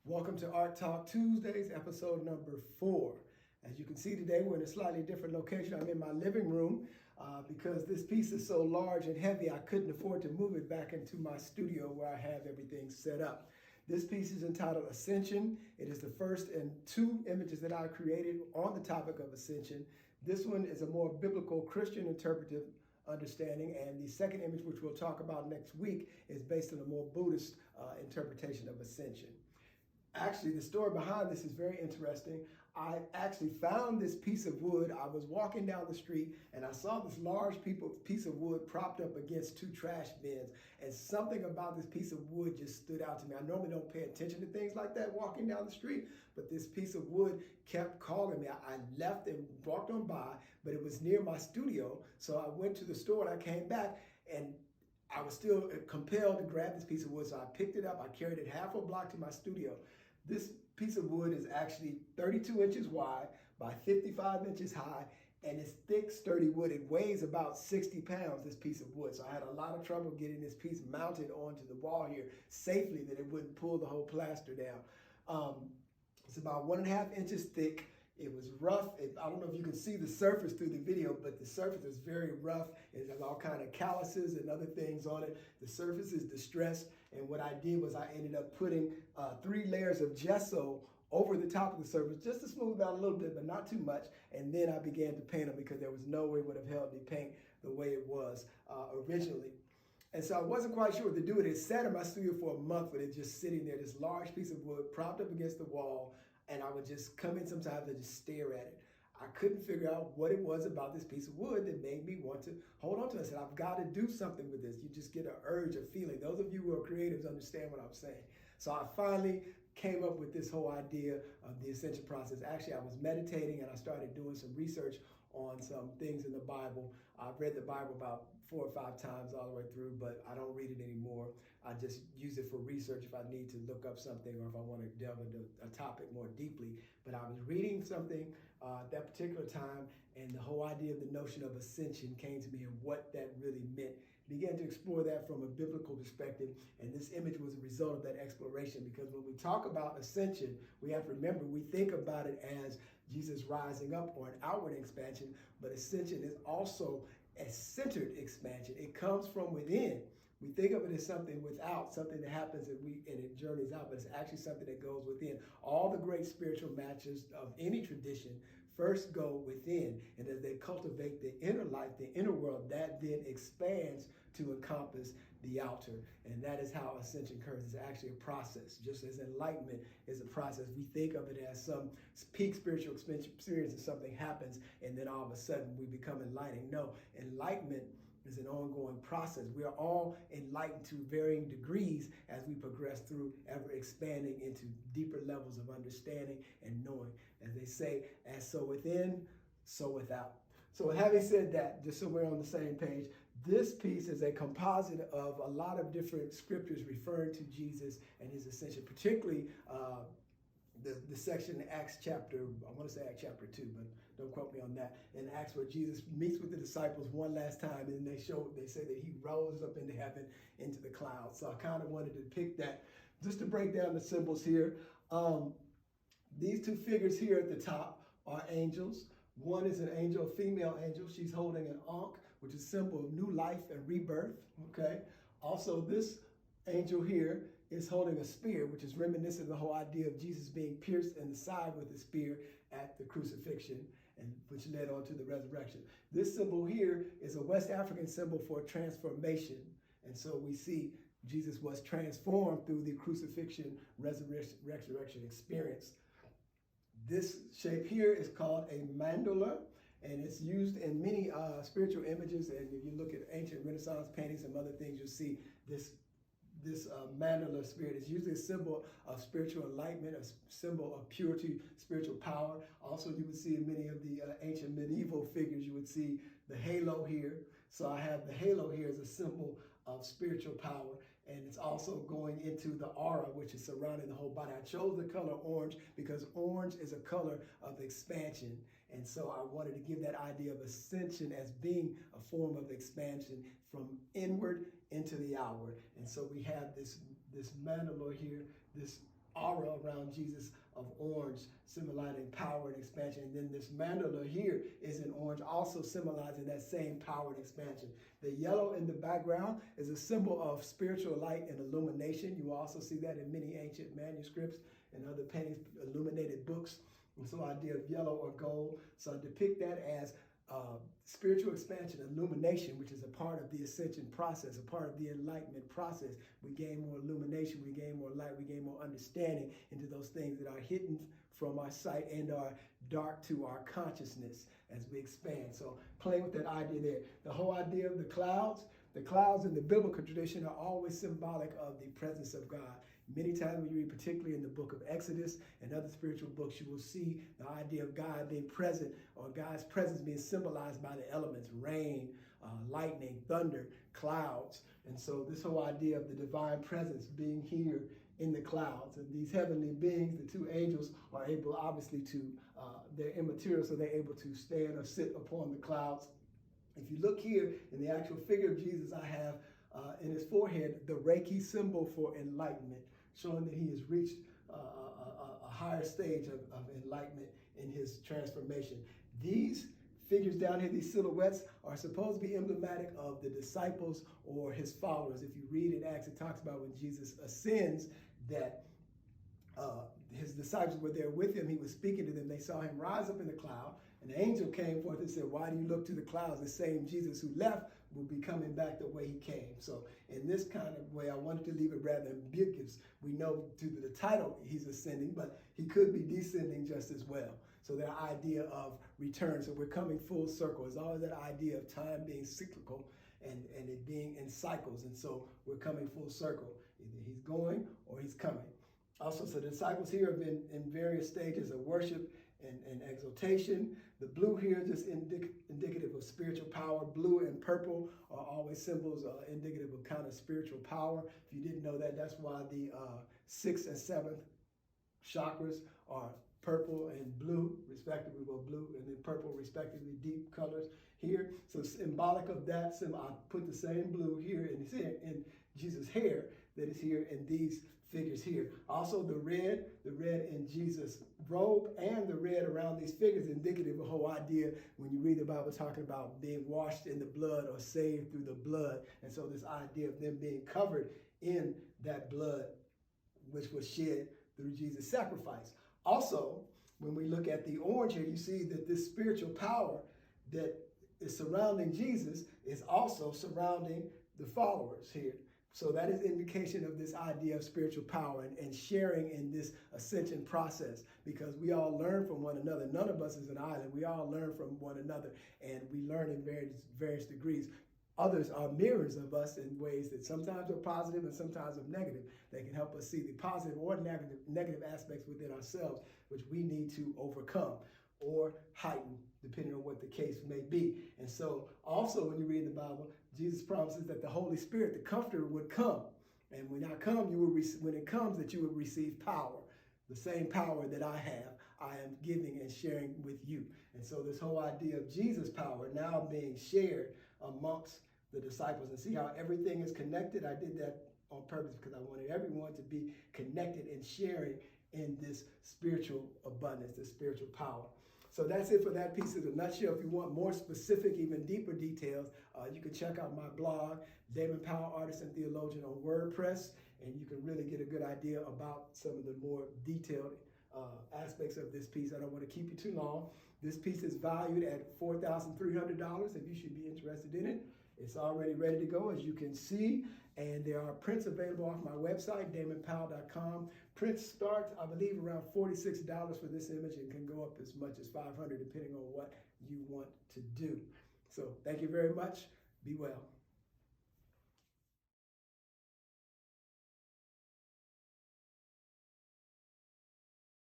Welcome to Art Talk Tuesdays, episode number 4. As you can see today, we're in a slightly different location. I'm in my living room because this piece is so large and heavy, I couldn't afford to move it back into my studio where I have everything set up. This piece is entitled Ascension. It is the first in 2 images that I created on the topic of ascension. This one is a more biblical Christian interpretive understanding, and the second image, which we'll talk about next week, is based on a more Buddhist interpretation of ascension. Actually, the story behind this is very interesting. I actually found this piece of wood. I was walking down the street and I saw this large piece of wood propped up against 2 trash bins. And something about this piece of wood just stood out to me. I normally don't pay attention to things like that walking down the street, but this piece of wood kept calling me. I left and walked on by, but it was near my studio. So I went to the store and I came back and I was still compelled to grab this piece of wood. So I picked it up. I carried it half a block to my studio. This piece of wood is actually 32 inches wide by 55 inches high, and it's thick, sturdy wood. It weighs about 60 pounds, this piece of wood. So I had a lot of trouble getting this piece mounted onto the wall here safely that it wouldn't pull the whole plaster down. It's about 1.5 inches thick. It was rough. I don't know if you can see the surface through the video, but the surface is very rough. It has all kind of calluses and other things on it. The surface is distressed. And what I did was I ended up putting 3 layers of gesso over the top of the surface just to smooth out a little bit, but not too much. And then I began to paint them because there was no way it would have held the paint the way it was originally. And so I wasn't quite sure what to do with it. It sat in my studio for a month with it just sitting there, this large piece of wood propped up against the wall. And I would just come in sometimes and just stare at it. I couldn't figure out what it was about this piece of wood that made me want to hold on to it. I said, I've got to do something with this. You just get an urge, a feeling. Those of you who are creatives understand what I'm saying. So I finally came up with this whole idea of the ascension process. Actually, I was meditating and I started doing some research on some things in the Bible. I've read the Bible about 4 or 5 times all the way through, but I don't read it anymore. I just use it for research if I need to look up something or if I want to delve into a topic more deeply. But I was reading something at that particular time, and the whole idea of the notion of ascension came to me and what that really meant. Began to explore that from a biblical perspective, and this image was a result of that exploration, because when we talk about ascension, we have to remember, we think about it as Jesus rising up or an outward expansion, but ascension is also a centered expansion. It comes from within. We think of it as something without, something that happens and it journeys out, but it's actually something that goes within. All the great spiritual masters of any tradition first go within, and as they cultivate the inner life, the inner world, that then expands to encompass the outer. And that is how ascension occurs. It's actually a process, just as enlightenment is a process. We think of it as some peak spiritual experience and something happens and then all of a sudden we become enlightened. No, enlightenment is an ongoing process. We are all enlightened to varying degrees as we progress through ever expanding into deeper levels of understanding and knowing. As they say, as so within, so without. So having said that, just so we're on the same page, this piece is a composite of a lot of different scriptures referring to Jesus and his ascension, particularly the section in Acts chapter, I want to say Acts chapter 2, but don't quote me on that. In Acts where Jesus meets with the disciples one last time, and they say that he rose up into heaven, into the clouds. So I kind of wanted to pick that just to break down the symbols here. These 2 figures here at the top are angels. One is an angel, a female angel. She's holding an ankh, which is a symbol of new life and rebirth. Okay. Also, this angel here is holding a spear, which is reminiscent of the whole idea of Jesus being pierced in the side with a spear at the crucifixion, and which led on to the resurrection. This symbol here is a West African symbol for transformation. And so we see Jesus was transformed through the crucifixion, resurrection experience. This shape here is called a mandala, and it's used in many spiritual images. And if you look at ancient Renaissance paintings and other things, you'll see this mandala spirit is usually a symbol of spiritual enlightenment, a symbol of purity, spiritual power. Also, you would see in many of the ancient medieval figures, you would see the halo here. So I have the halo here as a symbol of spiritual power, and it's also going into the aura, which is surrounding the whole body. I chose the color orange because orange is a color of expansion. And so I wanted to give that idea of ascension as being a form of expansion from inward into the outward. And so we have this mandala here, this aura around Jesus of orange, symbolizing power and expansion. And then this mandala here is in orange, also symbolizing that same power and expansion. The yellow in the background is a symbol of spiritual light and illumination. You will also see that in many ancient manuscripts and other paintings, illuminated books. And so idea of yellow or gold. So I depict that as spiritual expansion, illumination, which is a part of the ascension process, a part of the enlightenment process. We gain more illumination, we gain more light, we gain more understanding into those things that are hidden from our sight and are dark to our consciousness as we expand. So playing with that idea there. The whole idea of the clouds in the biblical tradition are always symbolic of the presence of God. Many times when you read, particularly in the book of Exodus and other spiritual books, you will see the idea of God being present, or God's presence being symbolized by the elements: rain, lightning, thunder, clouds. And so this whole idea of the divine presence being here in the clouds, and these heavenly beings, the two angels, are able obviously to, they're immaterial, so they're able to stand or sit upon the clouds. If you look here in the actual figure of Jesus, I have in his forehead the Reiki symbol for enlightenment, showing that he has reached a higher stage of enlightenment in his transformation. These figures down here, these silhouettes, are supposed to be emblematic of the disciples or his followers. If you read in Acts, it talks about when Jesus ascends that his disciples were there with him. He was speaking to them. They saw him rise up in the cloud. An angel came forth and said, "Why do you look to the clouds? The same Jesus who left will be coming back the way he came." So in this kind of way, I wanted to leave it rather ambiguous. We know due to the title he's ascending, but he could be descending just as well. So that idea of return. So we're coming full circle. It's always that idea of time being cyclical and it being in cycles. And so we're coming full circle. Either he's going or he's coming. Also, so the disciples here have been in various stages of worship and exaltation. The blue here is just indicative of spiritual power. Blue and purple are always symbols indicative of kind of spiritual power. If you didn't know that, that's why the 6th and 7th chakras are purple and blue, respectively. Well, blue and then purple, respectively, deep colors here. So symbolic of that, I put the same blue here in Jesus' hair that is here in these figures here. Also the red in Jesus' robe and the red around these figures, indicative of the whole idea when you read the Bible talking about being washed in the blood or saved through the blood. And so this idea of them being covered in that blood which was shed through Jesus' sacrifice. Also, when we look at the orange here, you see that this spiritual power that is surrounding Jesus is also surrounding the followers here. So that is indication of this idea of spiritual power and sharing in this ascension process, because we all learn from one another. None of us is an island. We all learn from one another, and we learn in various degrees. Others are mirrors of us in ways that sometimes are positive and sometimes are negative. They can help us see the positive or negative aspects within ourselves, which we need to overcome or heighten, depending on what the case may be. And so also when you read the Bible, Jesus promises that the Holy Spirit, the Comforter, would come. And when I come, when it comes, that you will receive power. The same power that I have, I am giving and sharing with you. And so this whole idea of Jesus' power now being shared amongst the disciples, and see how everything is connected. I did that on purpose because I wanted everyone to be connected and sharing in this spiritual abundance, this spiritual power. So that's it for that piece in a nutshell. If you want more specific, even deeper details, you can check out my blog, Damon Powell, Artist and Theologian, on WordPress, and you can really get a good idea about some of the more detailed aspects of this piece. I don't want to keep you too long. This piece is valued at $4,300 if you should be interested in it. It's already ready to go, as you can see, and there are prints available off my website, damonpowell.com. Prints start, I believe, around $46 for this image and can go up as much as $500 depending on what you want to do. So thank you very much. Be well.